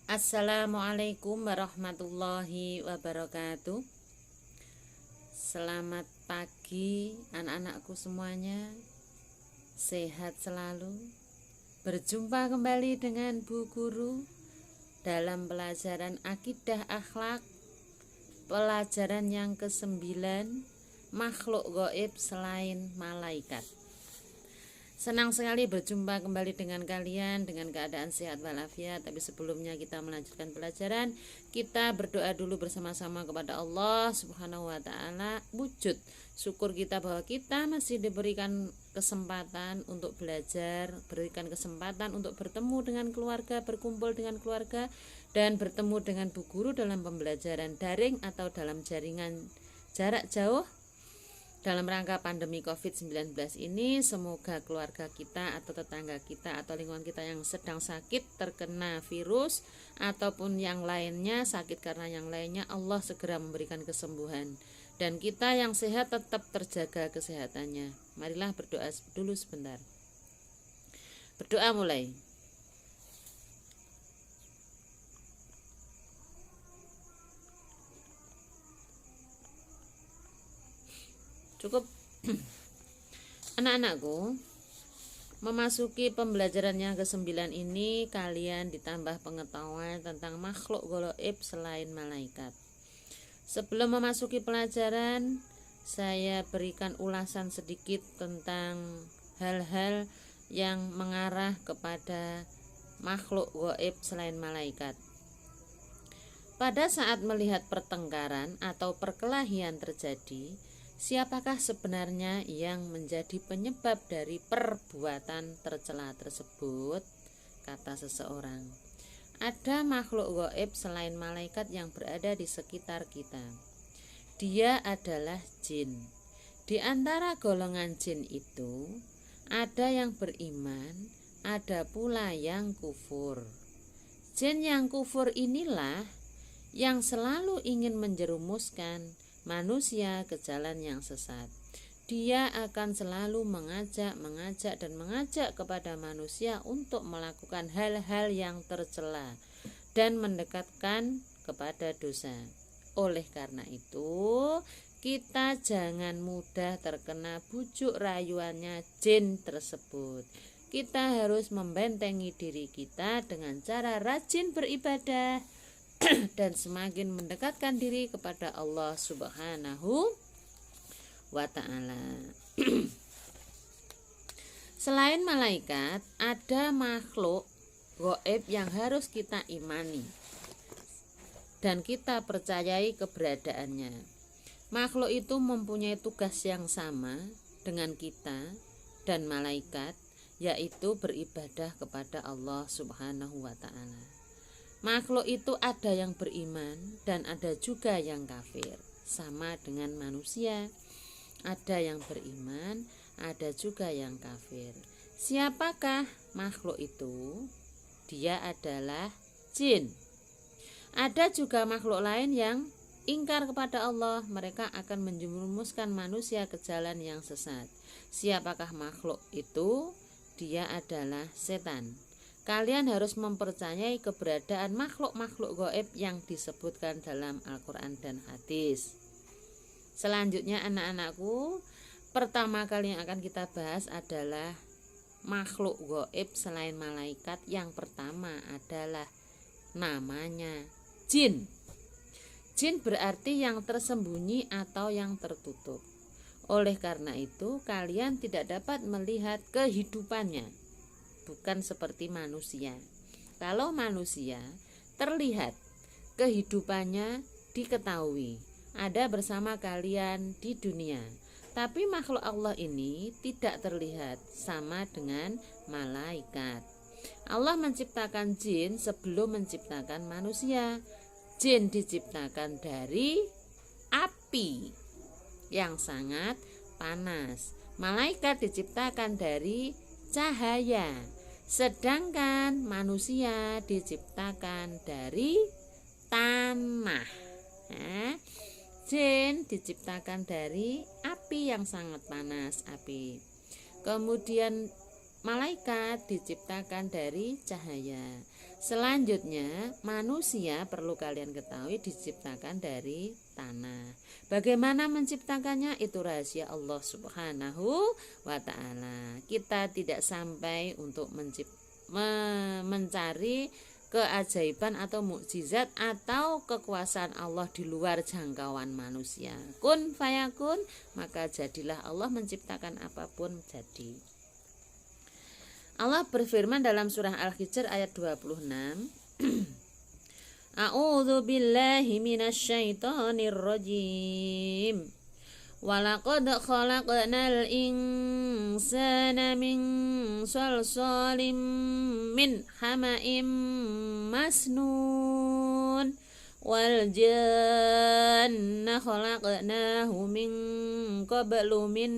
Assalamualaikum warahmatullahi wabarakatuh. Selamat pagi anak-anakku semuanya. Sehat selalu. Berjumpa kembali dengan Bu Guru dalam pelajaran akidah akhlak, pelajaran yang ke-9, makhluk gaib selain malaikat. Senang sekali berjumpa kembali dengan kalian dengan keadaan sehat walafiat. Tapi sebelumnya kita melanjutkan pelajaran, kita berdoa dulu bersama-sama kepada Allah Subhanahu wa taala. Wujud syukur kita bahwa kita masih diberikan kesempatan untuk belajar, berikan kesempatan untuk bertemu dengan keluarga, berkumpul dengan keluarga, dan bertemu dengan Bu Guru dalam pembelajaran daring atau dalam jaringan jarak jauh. Dalam rangka pandemi COVID-19 ini, semoga keluarga kita atau tetangga kita atau lingkungan kita yang sedang sakit terkena virus ataupun yang lainnya sakit karena yang lainnya, Allah segera memberikan kesembuhan. Dan kita yang sehat tetap terjaga kesehatannya. Marilah berdoa dulu sebentar. Berdoa mulai. Cukup. Anak-anakku, memasuki pembelajaran yang ke-9 ini kalian ditambah pengetahuan tentang makhluk gaib selain malaikat. Sebelum memasuki pelajaran, saya berikan ulasan sedikit tentang hal-hal yang mengarah kepada makhluk gaib selain malaikat. Pada saat melihat pertengkaran atau perkelahian terjadi, siapakah sebenarnya yang menjadi penyebab dari perbuatan tercela tersebut? Kata seseorang, ada makhluk gaib selain malaikat yang berada di sekitar kita. Dia adalah jin. Di antara golongan jin itu, ada yang beriman, ada pula yang kufur. Jin yang kufur inilah yang selalu ingin menjerumuskan manusia ke jalan yang sesat. Dia akan selalu mengajak kepada manusia untuk melakukan hal-hal yang tercela dan mendekatkan kepada dosa. Oleh karena itu, kita jangan mudah terkena bujuk rayuannya jin tersebut. Kita harus membentengi diri kita dengan cara rajin beribadah dan semakin mendekatkan diri kepada Allah Subhanahu wa ta'ala. Selain malaikat, ada makhluk gaib yang harus kita imani dan kita percayai keberadaannya. Makhluk itu mempunyai tugas yang sama dengan kita dan malaikat, yaitu beribadah kepada Allah Subhanahu wa ta'ala. Makhluk itu ada yang beriman dan ada juga yang kafir. Sama dengan manusia, ada yang beriman, ada juga yang kafir. Siapakah makhluk itu? Dia adalah jin. Ada juga makhluk lain yang ingkar kepada Allah. Mereka akan menjerumuskan manusia ke jalan yang sesat. Siapakah makhluk itu? Dia adalah setan. Kalian harus mempercayai keberadaan makhluk-makhluk gaib yang disebutkan dalam Al-Quran dan hadis. Selanjutnya anak-anakku, pertama kali yang akan kita bahas adalah makhluk gaib selain malaikat. Yang pertama adalah namanya jin. Jin berarti yang tersembunyi atau yang tertutup. Oleh karena itu, kalian tidak dapat melihat kehidupannya. Bukan seperti manusia. Kalau manusia terlihat, kehidupannya diketahui, ada bersama kalian di dunia. Tapi makhluk Allah ini tidak terlihat, sama dengan malaikat. Allah menciptakan jin sebelum menciptakan manusia. Jin diciptakan dari api yang sangat panas. Malaikat diciptakan dari cahaya. Sedangkan manusia diciptakan dari tanah. Jin diciptakan dari api yang sangat panas, api. Kemudian malaikat diciptakan dari cahaya. Selanjutnya, manusia perlu kalian ketahui diciptakan dari tanah. Bagaimana menciptakannya? Itu rahasia Allah Subhanahu wa Ta'ala. Kita tidak sampai untuk mencari keajaiban atau mukjizat atau kekuasaan Allah di luar jangkauan manusia. Kun fayakun, maka jadilah Allah, menciptakan apapun jadi. Allah berfirman dalam surah Al-Hijr ayat 26. A'udzu billahi minasyaitonir rajim. Walaqad khalaqnal insana min salsalim min hama'im masnun wal janna khalaqnahu min qablu min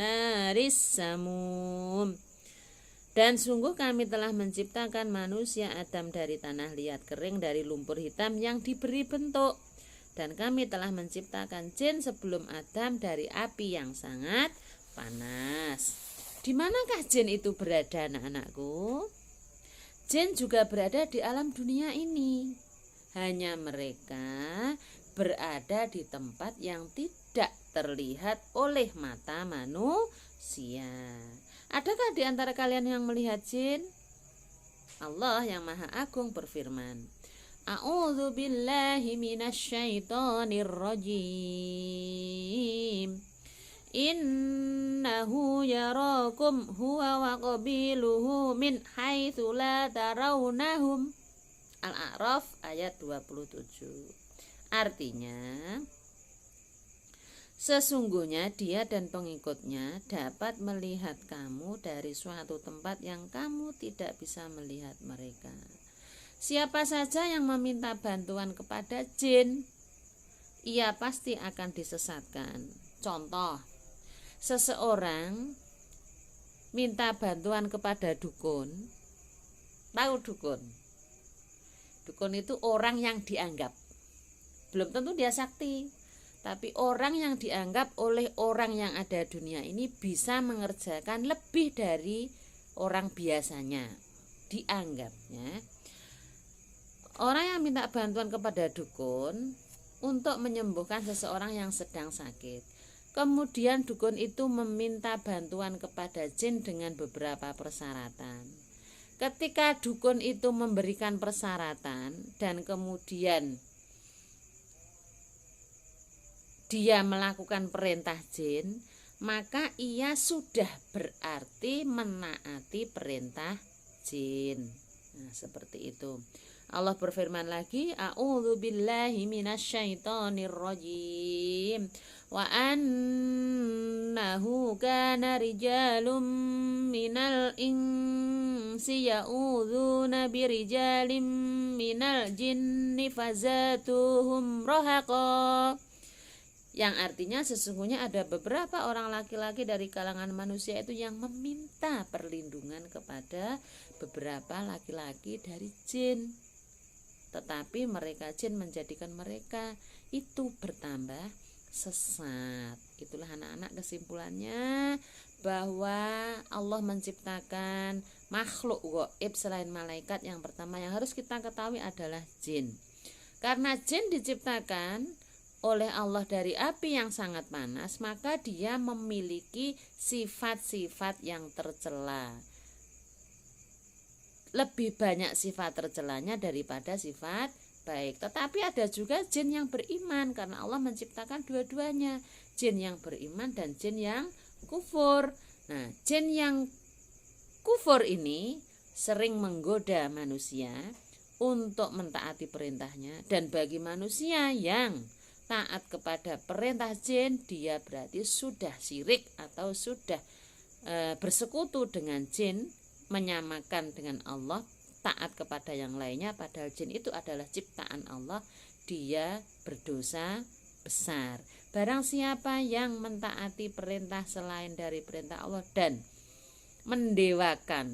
naris samum. Dan sungguh kami telah menciptakan manusia Adam dari tanah liat kering dari lumpur hitam yang diberi bentuk. Dan kami telah menciptakan jin sebelum Adam dari api yang sangat panas. Di manakah jin itu berada, anak-anakku? Jin juga berada di alam dunia ini. Hanya mereka berada di tempat yang tidak terlihat oleh mata manusia. Adakah di antara kalian yang melihat jin? Allah yang Maha Agung berfirman, A'udzu billahi minasyaitonir rajim. Innahu yarakum huwa wa qabiluhu min haitsu la tarawnahum. Al-A'raf ayat 27. Artinya, sesungguhnya dia dan pengikutnya dapat melihat kamu dari suatu tempat yang kamu tidak bisa melihat mereka. Siapa saja yang meminta bantuan kepada jin, ia pasti akan disesatkan. Contoh, seseorang minta bantuan kepada dukun. Tahu dukun? Dukun itu orang yang dianggap. Belum tentu dia sakti. Tapi orang yang dianggap oleh orang yang ada dunia ini bisa mengerjakan lebih dari orang biasanya. Dianggapnya orang yang minta bantuan kepada dukun untuk menyembuhkan seseorang yang sedang sakit. Kemudian dukun itu meminta bantuan kepada jin dengan beberapa persyaratan. Ketika dukun itu memberikan persyaratan dan kemudian dia melakukan perintah jin, maka ia sudah berarti menaati perintah jin. Nah, seperti itu. Allah berfirman lagi, A'udzu billahi minasyaitonir rajim. Wa annahu kana rijalum minal insi ya'udzuna birijalim minal jinni fazatuhum rahaqa. Yang artinya sesungguhnya ada beberapa orang laki-laki dari kalangan manusia itu yang meminta perlindungan kepada beberapa laki-laki dari jin. Tetapi mereka jin menjadikan mereka itu bertambah sesat. Itulah anak-anak kesimpulannya, bahwa Allah menciptakan makhluk gaib selain malaikat. Yang pertama yang harus kita ketahui adalah jin. Karena jin diciptakan oleh Allah dari api yang sangat panas, maka dia memiliki sifat-sifat yang tercela. Lebih banyak sifat tercelanya daripada sifat baik. Tetapi ada juga jin yang beriman, karena Allah menciptakan dua-duanya, jin yang beriman dan jin yang kufur. Nah, jin yang kufur ini sering menggoda manusia untuk mentaati perintahnya, dan bagi manusia yang taat kepada perintah jin, dia berarti sudah syirik atau sudah bersekutu dengan jin, menyamakan dengan Allah, taat kepada yang lainnya, padahal jin itu adalah ciptaan Allah. Dia berdosa besar. Barang siapa yang mentaati perintah selain dari perintah Allah dan mendewakan,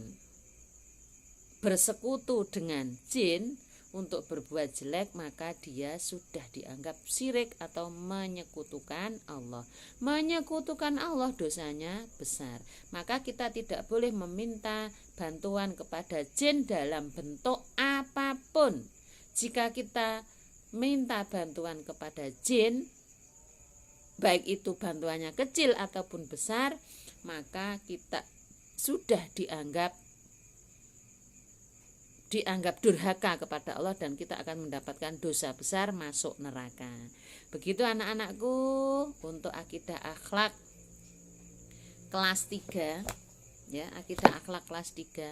bersekutu dengan jin, untuk berbuat jelek, maka dia sudah dianggap syirik atau menyekutukan Allah. Menyekutukan Allah dosanya besar. Maka kita tidak boleh meminta bantuan kepada jin dalam bentuk apapun. Jika kita minta bantuan kepada jin, baik itu bantuannya kecil ataupun besar, maka kita sudah dianggap durhaka kepada Allah dan kita akan mendapatkan dosa besar, masuk neraka. Begitu anak-anakku untuk akidah akhlak kelas 3 ya, akidah akhlak kelas 3.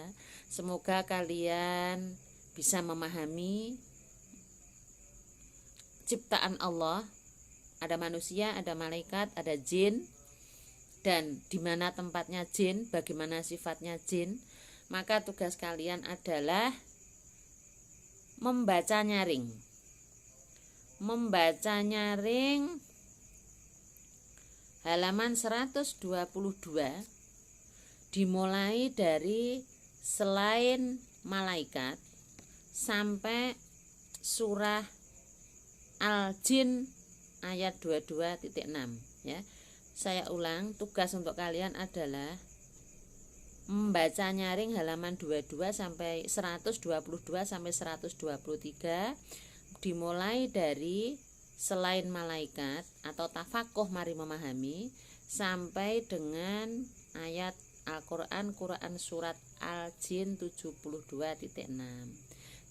Semoga kalian bisa memahami ciptaan Allah. Ada manusia, ada malaikat, ada jin, dan di mana tempatnya jin, bagaimana sifatnya jin. Maka tugas kalian adalah membaca nyaring halaman 122, dimulai dari selain malaikat sampai surah Al-Jin ayat 22.6 ya. Saya ulang, tugas untuk kalian adalah membaca nyaring halaman 22 sampai 122 sampai 123, dimulai dari selain malaikat atau tafakuh mari memahami sampai dengan ayat Al-Quran surat Al-Jin 72.6.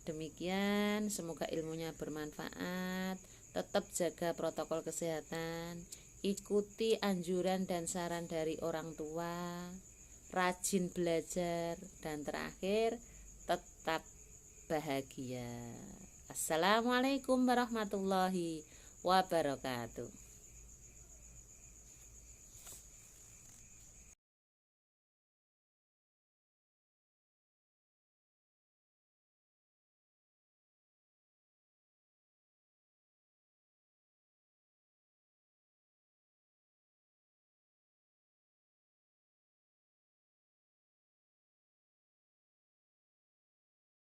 Demikian, semoga ilmunya bermanfaat. Tetap jaga protokol kesehatan, ikuti anjuran dan saran dari orang tua, rajin belajar, dan terakhir tetap bahagia. Assalamualaikum warahmatullahi wabarakatuh.